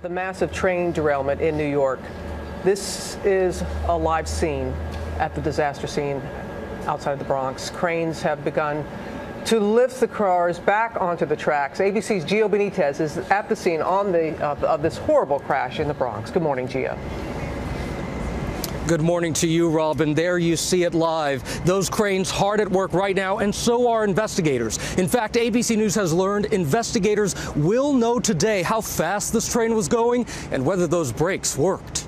The massive train derailment in New York. This is a live scene at the disaster scene outside of the Bronx. Cranes have begun to lift the cars back onto the tracks. ABC's Gio Benitez is at the scene of this horrible crash in the Bronx. Good morning, Gio. Good morning to you, Robin. There you see it live. Those cranes hard at work right now, and so are investigators. In fact, ABC News has learned investigators will know today how fast this train was going and whether those brakes worked.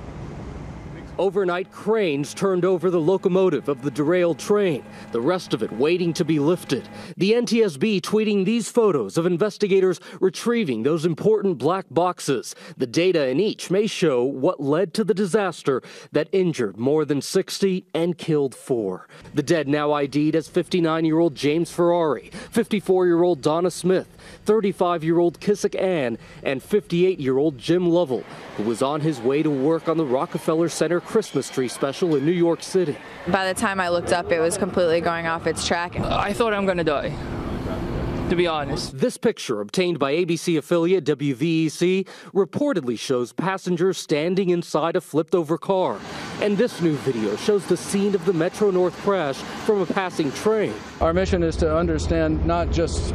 Overnight, cranes turned over the locomotive of the derailed train, the rest of it waiting to be lifted. The NTSB tweeting these photos of investigators retrieving those important black boxes. The data in each may show what led to the disaster that injured more than 60 and killed 4. The dead now ID'd as 59-year-old James Ferrari, 54-year-old Donna Smith, 35-year-old Kissick Ann, and 58-year-old Jim Lovell, who was on his way to work on the Rockefeller Center Christmas tree special in New York City. By the time I looked up, it was completely going off its track. I thought I'm going to die, to be honest. This picture, obtained by ABC affiliate WVEC, reportedly shows passengers standing inside a flipped-over car. And this new video shows the scene of the Metro North crash from a passing train. Our mission is to understand not just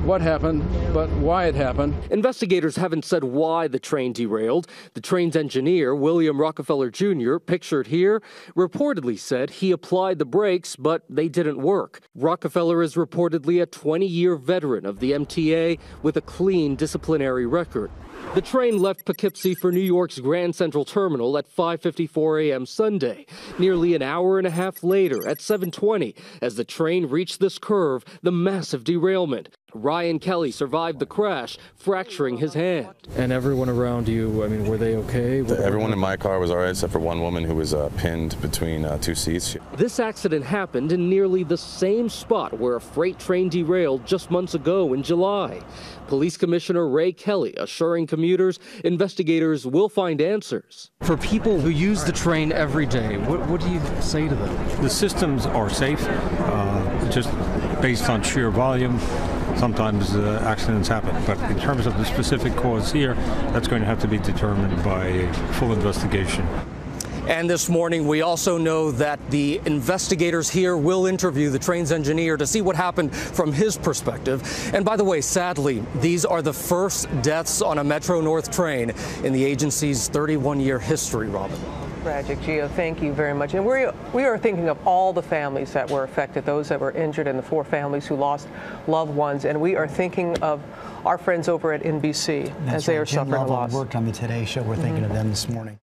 what happened, but why it happened. Investigators haven't said why the train derailed. The train's engineer, William Rockefeller Jr., pictured here, reportedly said he applied the brakes, but they didn't work. Rockefeller is reportedly a 20-year veteran of the MTA with a clean disciplinary record. The train left Poughkeepsie for New York's Grand Central Terminal at 5:54 a.m. Sunday. Nearly an hour and a half later, at 7:20, as the train reached this curve, the massive derailment. Ryan Kelly survived the crash, fracturing his hand. And everyone around you, I mean, were they okay? Everyone in my car was all right, except for one woman who was pinned between two seats. This accident happened in nearly the same spot where a freight train derailed just months ago in July. Police Commissioner Ray Kelly assuring commuters investigators will find answers. For people who use the train every day, what do you say to them? The systems are safe, just based on sheer volume. Sometimes accidents happen, but in terms of the specific cause here, that's going to have to be determined by a full investigation. And this morning, we also know that the investigators here will interview the train's engineer to see what happened from his perspective. And by the way, sadly, these are the first deaths on a Metro North train in the agency's 31-year history, Robin. Tragic, Gio. Thank you very much. And we are thinking of all the families that were affected, those that were injured, and the 4 families who lost loved ones. And we are thinking of our friends over at NBC as they are suffering a loss. Worked on the Today Show. We're thinking of them this morning.